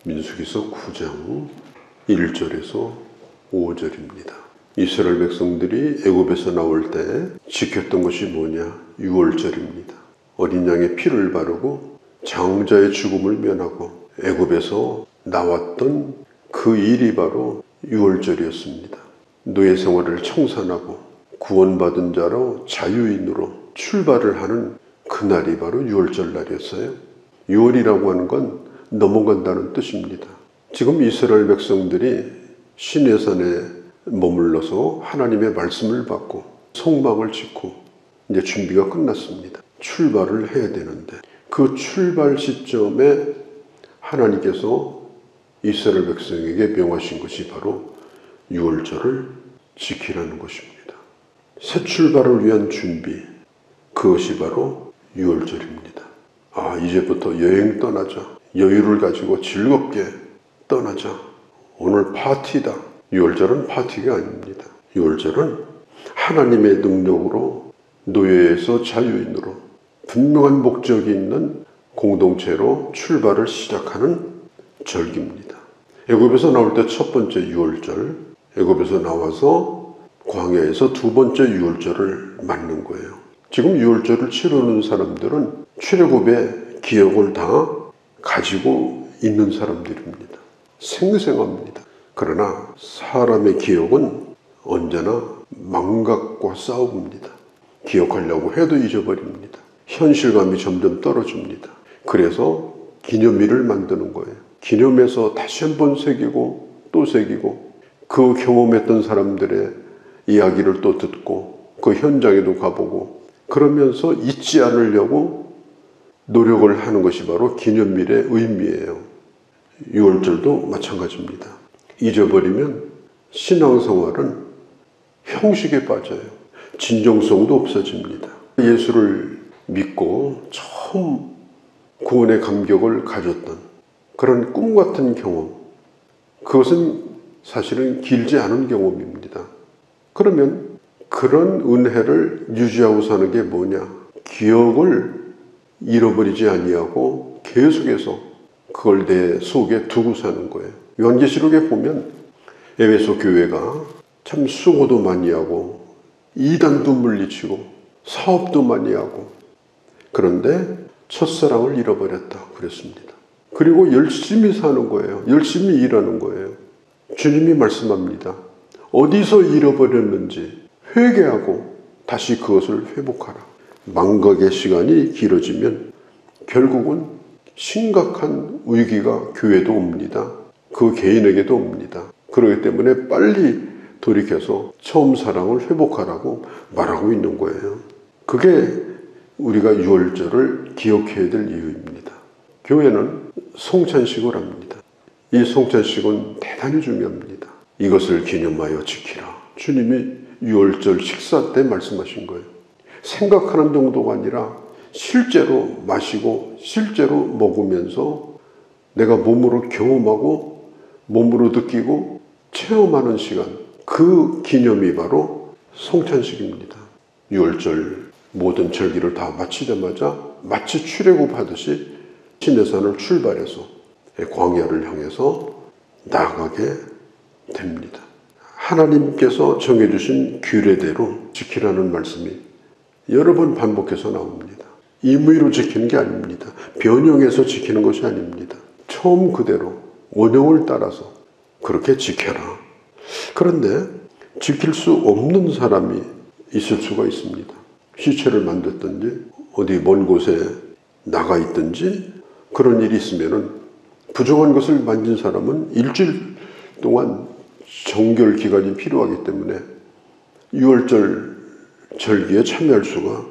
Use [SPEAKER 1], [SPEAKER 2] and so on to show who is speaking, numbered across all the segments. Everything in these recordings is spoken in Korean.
[SPEAKER 1] 민수기서 9장 1절에서 5절입니다. 이스라엘 백성들이 애굽에서 나올 때 지켰던 것이 뭐냐? 유월절입니다. 어린 양의 피를 바르고 장자의 죽음을 면하고 애굽에서 나왔던 그 일이 바로 유월절이었습니다. 노예 생활을 청산하고 구원받은 자로 자유인으로 출발을 하는 그날이 바로 유월절 날이었어요. 유월이라고 하는 건 넘어간다는 뜻입니다. 지금 이스라엘 백성들이 시내산에 머물러서 하나님의 말씀을 받고 성막을 짓고 이제 준비가 끝났습니다. 출발을 해야 되는데 그 출발 시점에 하나님께서 이스라엘 백성에게 명하신 것이 바로 유월절을 지키라는 것입니다. 새 출발을 위한 준비, 그것이 바로 유월절입니다. 이제부터 여행 떠나자. 여유를 가지고 즐겁게 떠나자. 오늘 파티다. 유월절은 파티가 아닙니다. 유월절은 하나님의 능력으로 노예에서 자유인으로 분명한 목적이 있는 공동체로 출발을 시작하는 절기입니다. 애굽에서 나올 때 첫 번째 유월절, 애굽에서 나와서 광야에서 두 번째 유월절을 맞는 거예요. 지금 유월절을 치르는 사람들은 출애굽의 기억을 다 가지고 있는 사람들입니다. 생생합니다. 그러나 사람의 기억은 언제나 망각과 싸웁니다. 기억하려고 해도 잊어버립니다. 현실감이 점점 떨어집니다. 그래서 기념일을 만드는 거예요. 기념해서 다시 한번 새기고 또 새기고 그 경험했던 사람들의 이야기를 또 듣고 그 현장에도 가보고 그러면서 잊지 않으려고 노력을 하는 것이 바로 기념일의 의미예요. 유월절도 마찬가지입니다. 잊어버리면 신앙생활은 형식에 빠져요. 진정성도 없어집니다. 예수를 믿고 처음 구원의 감격을 가졌던 그런 꿈 같은 경험, 그것은 사실은 길지 않은 경험입니다. 그러면 그런 은혜를 유지하고 사는 게 뭐냐? 기억을 잃어버리지 아니하고 계속해서 그걸 내 속에 두고 사는 거예요. 요한계시록에 보면 에베소 교회가 참 수고도 많이 하고 이단도 물리치고 사업도 많이 하고 그런데 첫사랑을 잃어버렸다 그랬습니다. 그리고 열심히 사는 거예요. 열심히 일하는 거예요. 주님이 말씀합니다. 어디서 잃어버렸는지 회개하고 다시 그것을 회복하라. 망각의 시간이 길어지면 결국은 심각한 위기가 교회도 옵니다. 그 개인에게도 옵니다. 그렇기 때문에 빨리 돌이켜서 처음 사랑을 회복하라고 말하고 있는 거예요. 그게 우리가 유월절을 기억해야 될 이유입니다. 교회는 성찬식을 합니다. 이 성찬식은 대단히 중요합니다. 이것을 기념하여 지키라. 주님이 유월절 식사 때 말씀하신 거예요. 생각하는 정도가 아니라 실제로 마시고 실제로 먹으면서 내가 몸으로 경험하고 몸으로 느끼고 체험하는 시간, 그 기념이 바로 성찬식입니다. 유월절 모든 절기를 다 마치자마자 마치 출애굽하듯이 시내산을 출발해서 광야를 향해서 나아가게 됩니다. 하나님께서 정해주신 규례대로 지키라는 말씀이 여러 번 반복해서 나옵니다. 임의로 지키는 게 아닙니다. 변형해서 지키는 것이 아닙니다. 처음 그대로 원형을 따라서 그렇게 지켜라. 그런데 지킬 수 없는 사람이 있을 수가 있습니다. 시체를 만졌든지 어디 먼 곳에 나가 있든지 그런 일이 있으면 부정한 것을 만진 사람은 일주일 동안 정결 기간이 필요하기 때문에 유월절 절기에 참여할 수가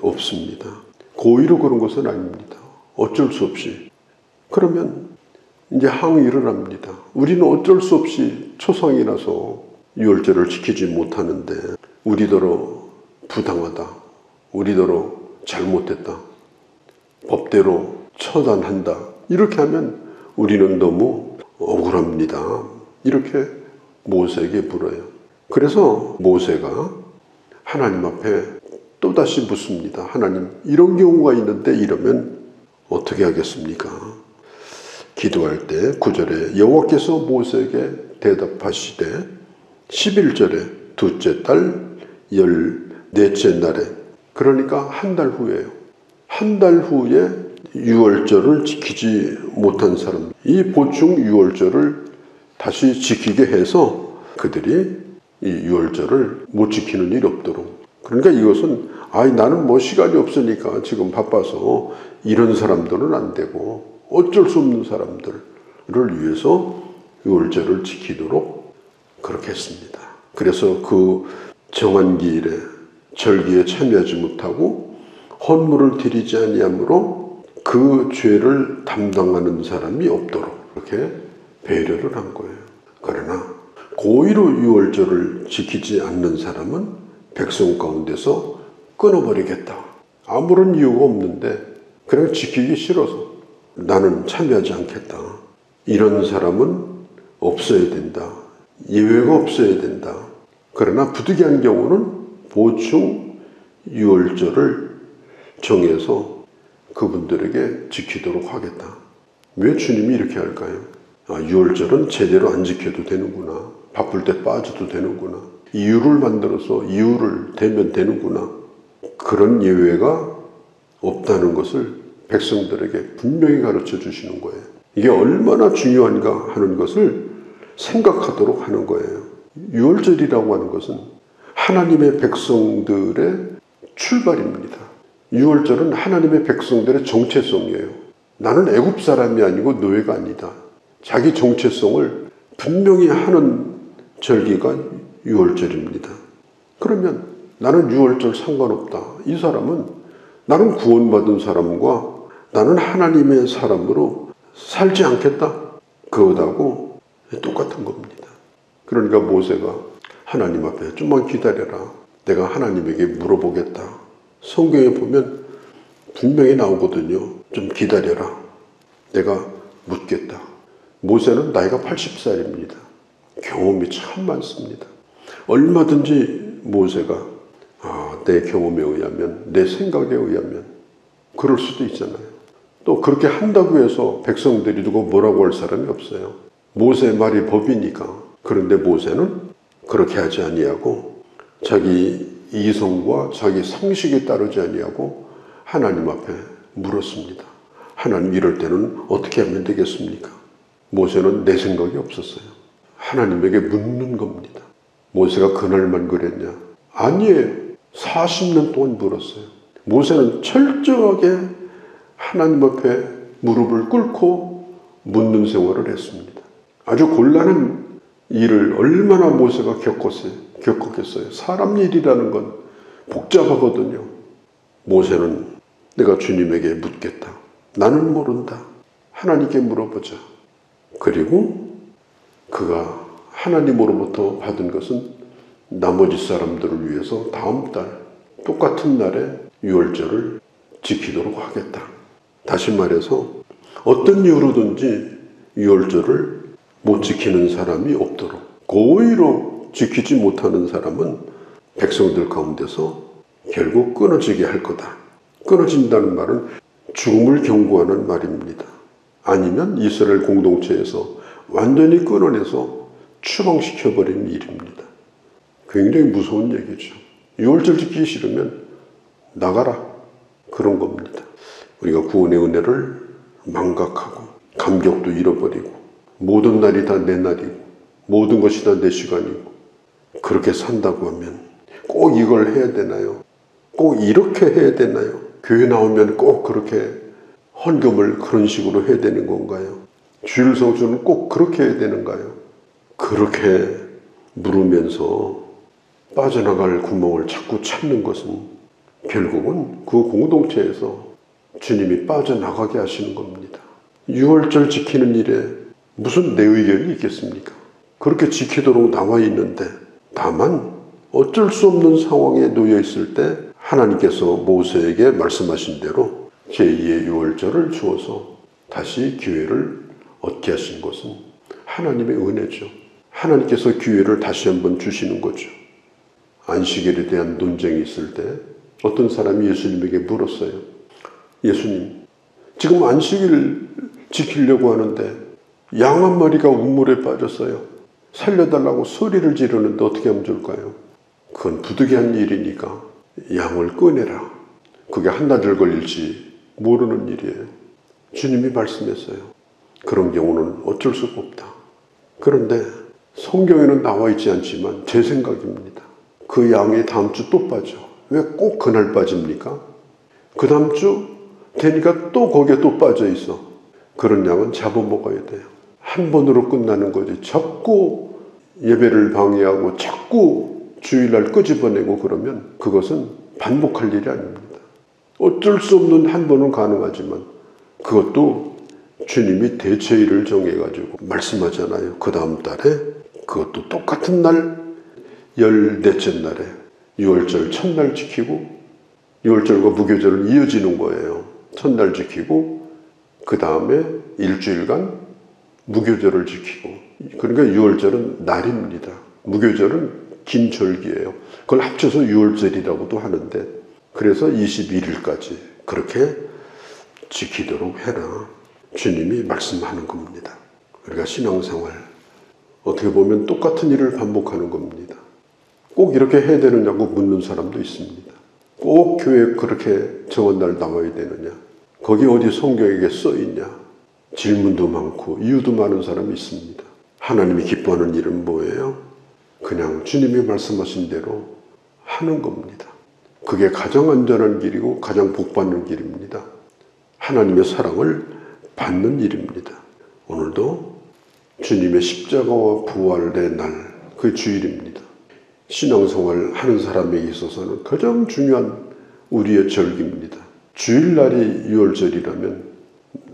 [SPEAKER 1] 없습니다. 고의로 그런 것은 아닙니다. 어쩔 수 없이. 그러면 이제 항의를 합니다. 우리는 어쩔 수 없이 초상이라서 유월절을 지키지 못하는데 우리더러 부당하다. 우리더러 잘못됐다. 법대로 처단한다. 이렇게 하면 우리는 너무 억울합니다. 이렇게 모세에게 물어요. 그래서 모세가 하나님 앞에 또다시 묻습니다. 하나님, 이런 경우가 있는데 이러면 어떻게 하겠습니까? 기도할 때 9절에 여호와께서 모세에게 대답하시되 11절에 둘째 달 14째 날에, 그러니까 한 달 후에요. 한 달 후에 유월절을 지키지 못한 사람, 이 보충 유월절을 다시 지키게 해서 그들이 이 유월절을 못 지키는 일이 없도록. 그러니까 이것은 나는 뭐 시간이 없으니까 지금 바빠서 이런 사람들은 안 되고 어쩔 수 없는 사람들을 위해서 유월절을 지키도록 그렇게 했습니다. 그래서 그 정한 기일에 절기에 참여하지 못하고 헌물을 드리지 아니하므로 그 죄를 담당하는 사람이 없도록 그렇게 배려를 한 거예요. 그러나 고의로 유월절을 지키지 않는 사람은 백성 가운데서 끊어버리겠다. 아무런 이유가 없는데 그냥 지키기 싫어서 나는 참여하지 않겠다. 이런 사람은 없어야 된다. 예외가 없어야 된다. 그러나 부득이한 경우는 보충 유월절을 정해서 그분들에게 지키도록 하겠다. 왜 주님이 이렇게 할까요? 유월절은 제대로 안 지켜도 되는구나. 바쁠 때 빠져도 되는구나. 이유를 만들어서 이유를 대면 되는구나. 그런 예외가 없다는 것을 백성들에게 분명히 가르쳐 주시는 거예요. 이게 얼마나 중요한가 하는 것을 생각하도록 하는 거예요. 유월절이라고 하는 것은 하나님의 백성들의 출발입니다. 유월절은 하나님의 백성들의 정체성이에요. 나는 애굽 사람이 아니고 노예가 아니다. 자기 정체성을 분명히 하는 절기가 유월절입니다. 그러면 나는 유월절 상관없다. 이 사람은 나는 구원받은 사람과 나는 하나님의 사람으로 살지 않겠다. 그것하고 똑같은 겁니다. 그러니까 모세가 하나님 앞에 좀만 기다려라. 내가 하나님에게 물어보겠다. 성경에 보면 분명히 나오거든요. 좀 기다려라. 내가 묻겠다. 모세는 나이가 80살입니다. 경험이 참 많습니다. 얼마든지 모세가 내 경험에 의하면, 내 생각에 의하면 그럴 수도 있잖아요. 또 그렇게 한다고 해서 백성들이 누구 뭐라고 할 사람이 없어요. 모세의 말이 법이니까. 그런데 모세는 그렇게 하지 아니하고 자기 이성과 자기 상식에 따르지 아니하고 하나님 앞에 물었습니다. 하나님, 이럴 때는 어떻게 하면 되겠습니까? 모세는 내 생각이 없었어요. 하나님에게 묻는 겁니다. 모세가 그날만 그랬냐? 아니에요. 40년 동안 물었어요. 모세는 철저하게 하나님 앞에 무릎을 꿇고 묻는 생활을 했습니다. 아주 곤란한 일을 얼마나 모세가 겪었겠어요. 사람 일이라는 건 복잡하거든요. 모세는 내가 주님에게 묻겠다. 나는 모른다. 하나님께 물어보자. 그리고 그가 하나님으로부터 받은 것은 나머지 사람들을 위해서 다음 달 똑같은 날에 유월절을 지키도록 하겠다. 다시 말해서 어떤 이유로든지 유월절을 못 지키는 사람이 없도록, 고의로 지키지 못하는 사람은 백성들 가운데서 결국 끊어지게 할 거다. 끊어진다는 말은 죽음을 경고하는 말입니다. 아니면 이스라엘 공동체에서 완전히 끊어내서 추방시켜버리는 일입니다. 굉장히 무서운 얘기죠. 유월절 지키기 싫으면 나가라. 그런 겁니다. 우리가 구원의 은혜를 망각하고 감격도 잃어버리고 모든 날이 다 내 날이고 모든 것이 다 내 시간이고 그렇게 산다고 하면 꼭 이걸 해야 되나요? 꼭 이렇게 해야 되나요? 교회 나오면 꼭 그렇게 헌금을 그런 식으로 해야 되는 건가요? 주일 성수는 꼭 그렇게 해야 되는가요? 그렇게 물으면서 빠져나갈 구멍을 자꾸 찾는 것은 결국은 그 공동체에서 주님이 빠져나가게 하시는 겁니다. 유월절 지키는 일에 무슨 내 의견이 있겠습니까? 그렇게 지키도록 나와 있는데 다만 어쩔 수 없는 상황에 놓여 있을 때 하나님께서 모세에게 말씀하신 대로 제2의 유월절을 주어서 다시 기회를 얻게 하신 것은 하나님의 은혜죠. 하나님께서 기회를 다시 한번 주시는 거죠. 안식일에 대한 논쟁이 있을 때 어떤 사람이 예수님에게 물었어요. 예수님, 지금 안식일 지키려고 하는데 양 한 마리가 우물에 빠졌어요. 살려달라고 소리를 지르는데 어떻게 하면 좋을까요? 그건 부득이한 일이니까 양을 꺼내라. 그게 한나절 걸릴지 모르는 일이에요. 주님이 말씀했어요. 그런 경우는 어쩔 수가 없다. 그런데 성경에는 나와 있지 않지만 제 생각입니다. 그 양이 다음 주 또 빠져. 왜 꼭 그날 빠집니까? 그 다음 주 되니까 또 거기에 또 빠져 있어. 그런 양은 잡아먹어야 돼요. 한 번으로 끝나는 거지. 자꾸 예배를 방해하고 자꾸 주일날 끄집어내고 그러면 그것은 반복할 일이 아닙니다. 어쩔 수 없는 한 번은 가능하지만 그것도 주님이 대체일을 정해가지고 말씀하잖아요. 그 다음 달에 그것도 똑같은 날 14째 날에 6월절 첫날 지키고 6월절과 무교절은 이어지는 거예요. 첫날 지키고 그 다음에 일주일간 무교절을 지키고 그러니까 6월절은 날입니다. 무교절은 긴 절기예요. 그걸 합쳐서 6월절이라고도 하는데 그래서 21일까지 그렇게 지키도록 해라. 주님이 말씀하는 겁니다. 우리가 신앙생활 어떻게 보면 똑같은 일을 반복하는 겁니다. 꼭 이렇게 해야 되느냐고 묻는 사람도 있습니다. 꼭 교회에 그렇게 정한 날 나와야 되느냐? 거기 어디 성경에 써 있냐? 질문도 많고 이유도 많은 사람이 있습니다. 하나님이 기뻐하는 일은 뭐예요? 그냥 주님이 말씀하신 대로 하는 겁니다. 그게 가장 안전한 길이고 가장 복받는 길입니다. 하나님의 사랑을 받는 일입니다. 오늘도 주님의 십자가와 부활의 날, 그 주일입니다. 신앙생활 하는 사람에게 있어서는 가장 중요한 우리의 절기입니다. 주일날이 6월절이라면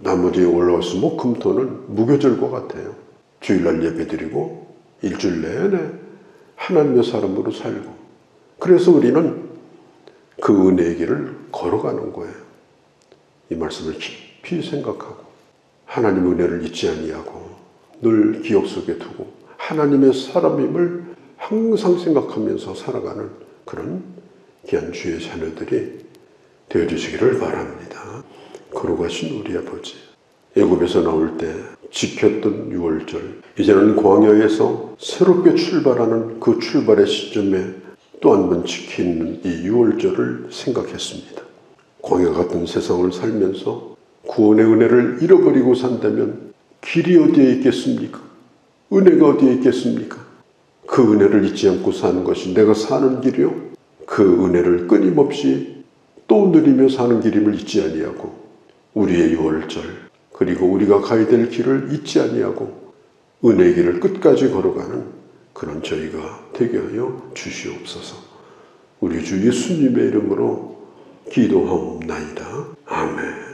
[SPEAKER 1] 나머지 월화수 목금토는 무교절과 같아요. 주일날 예배드리고 일주일 내내 하나님의 사람으로 살고 그래서 우리는 그 은혜의 길을 걸어가는 거예요. 이 말씀을 깊이 생각하고 하나님의 은혜를 잊지 아니하고 늘 기억 속에 두고 하나님의 사람임을 항상 생각하면서 살아가는 그런 귀한 주의 자녀들이 되어주시기를 바랍니다. 거룩하신 우리 아버지, 애굽에서 나올 때 지켰던 6월절, 이제는 광야에서 새롭게 출발하는 그 출발의 시점에 또 한 번 지키는 이 6월절을 생각했습니다. 광야 같은 세상을 살면서 구원의 은혜를 잃어버리고 산다면 길이 어디에 있겠습니까? 은혜가 어디에 있겠습니까? 그 은혜를 잊지 않고 사는 것이 내가 사는 길이요? 그 은혜를 끊임없이 또 누리며 사는 길임을 잊지 아니하고 우리의 6월절 그리고 우리가 가야 될 길을 잊지 아니하고 은혜의 길을 끝까지 걸어가는 그런 저희가 되게 하여 주시옵소서. 우리 주 예수님의 이름으로 기도하옵나이다. 아멘.